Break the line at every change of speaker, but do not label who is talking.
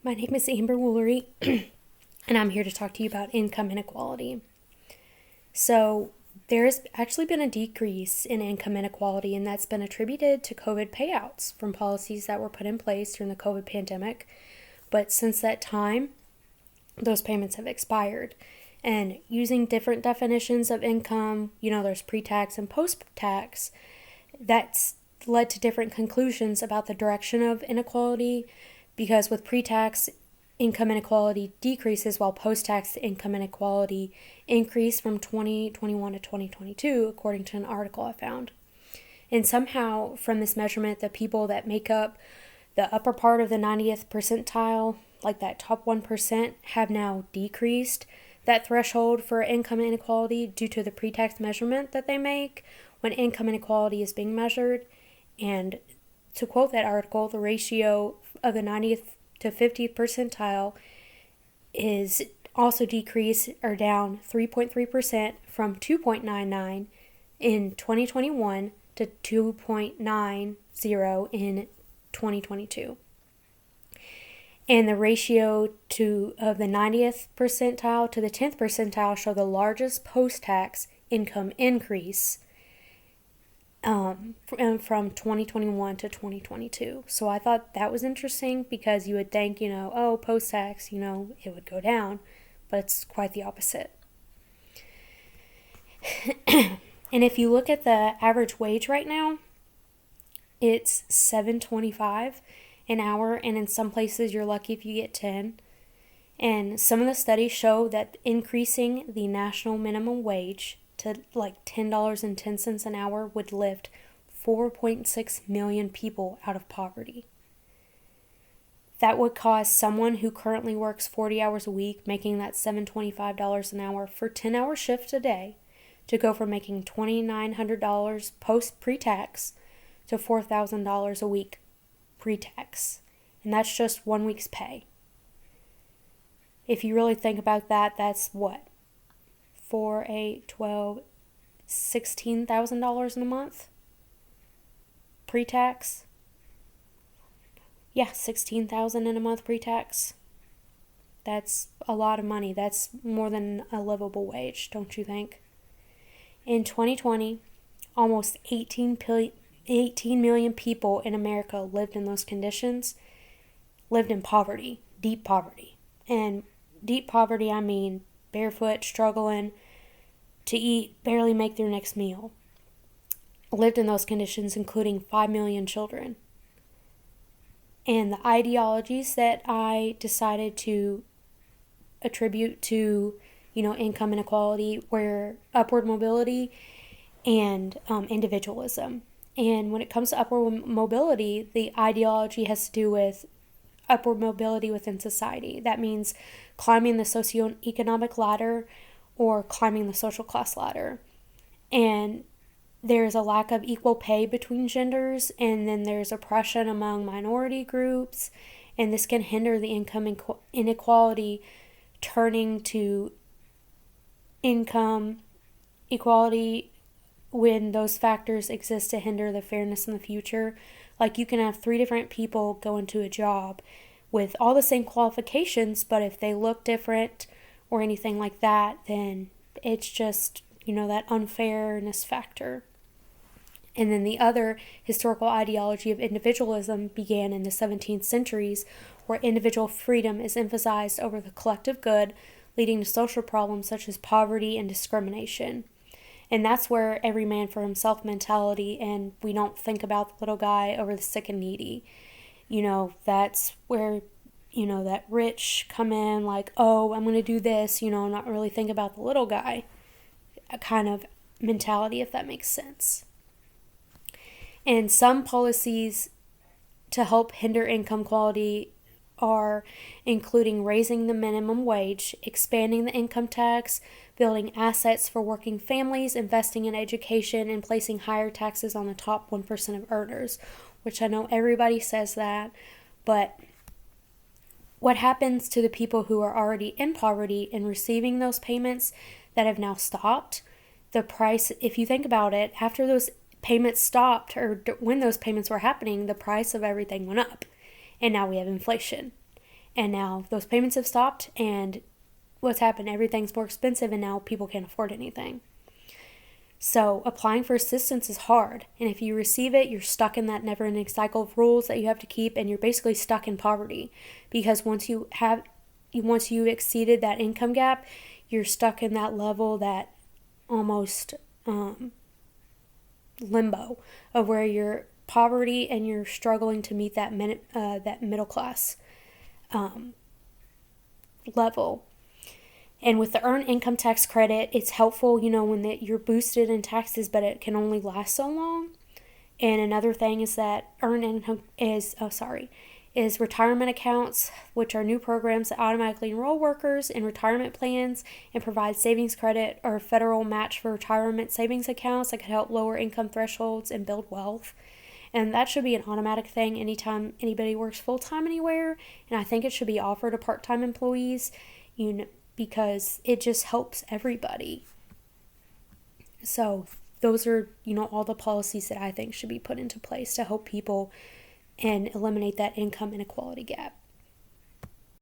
My name is Amber Woolery, and I'm here to talk to you about income inequality. So, there has actually been a decrease in income inequality, and that's been attributed to COVID payouts from policies that were put in place during the COVID pandemic. But since that time, those payments have expired. And using different definitions of income, there's pre-tax and post-tax, that's led to different conclusions about the direction of inequality, because with pre-tax, income inequality decreases while post-tax income inequality increased from 2021 to 2022, according to an article I found. And somehow, from this measurement, the people that make up the upper part of the 90th percentile, like that top 1%, have now decreased that threshold for income inequality due to the pre-tax measurement that they make when income inequality is being measured. And to quote that article, the ratio of the 90th to 50th percentile is also decreased or down 3.3% from 2.99 in 2021 to 2.90 in 2022. And the ratio of the 90th percentile to the 10th percentile show the largest post-tax income increase from 2021 to 2022. So I thought that was interesting, because you would think, post-tax, it would go down, but it's quite the opposite. And if you look at the average wage right now, it's $7.25 an hour, and in some places you're lucky if you get 10. And some of the studies show that increasing the national minimum wage to like $10.10 an hour would lift 4.6 million people out of poverty. That would cause someone who currently works 40 hours a week, making that $725 an hour for 10-hour shifts a day, to go from making $2,900 pre-tax to $4,000 a week pre-tax. And that's just 1 week's pay. If you really think about that, that's what? 4, 8, 12, $16,000 in a month pre-tax. Yeah, $16,000 in a month pre-tax. That's a lot of money. That's more than a livable wage, don't you think? In 2020, almost 18 million people in America lived in those conditions, lived in poverty, deep poverty. And deep poverty, I mean barefoot, struggling to eat, barely make their next meal. Lived in those conditions, including 5 million children. And the ideologies that I decided to attribute to, income inequality were upward mobility and individualism. And when it comes to upward mobility, the ideology has to do with upward mobility within society. That means climbing the socioeconomic ladder or climbing the social class ladder. And there's a lack of equal pay between genders, and then there's oppression among minority groups, and this can hinder the income inequality turning to income equality when those factors exist to hinder the fairness in the future. Like, you can have 3 different people go into a job with all the same qualifications, but if they look different or anything like that, then it's just, that unfairness factor. And then the other historical ideology of individualism began in the 17th centuries, where individual freedom is emphasized over the collective good, leading to social problems such as poverty and discrimination. And that's where every man for himself mentality, and we don't think about the little guy over the sick and needy. That's where, that rich come in like, oh, I'm going to do this, not really think about the little guy kind of mentality, if that makes sense. And some policies to help hinder income equality are including raising the minimum wage, expanding the income tax, building assets for working families, investing in education, and placing higher taxes on the top 1% of earners, which I know everybody says that, but what happens to the people who are already in poverty and receiving those payments that have now stopped? The price, if you think about it, after those payments stopped, or when those payments were happening, the price of everything went up, and now we have inflation. And now those payments have stopped, and what's happened? Everything's more expensive, and now people can't afford anything. So applying for assistance is hard, and if you receive it, you're stuck in that never-ending cycle of rules that you have to keep, and you're basically stuck in poverty, because once you exceeded that income gap, you're stuck in that level, that almost limbo of where you're poverty and you're struggling to meet that middle class level. And with the earned income tax credit, it's helpful, when you're boosted in taxes, but it can only last so long. And another thing is that earned income is retirement accounts, which are new programs that automatically enroll workers in retirement plans and provide savings credit or federal match for retirement savings accounts that could help lower income thresholds and build wealth. And that should be an automatic thing anytime anybody works full-time anywhere. And I think it should be offered to part-time employees, because it just helps everybody. So those are, all the policies that I think should be put into place to help people and eliminate that income inequality gap.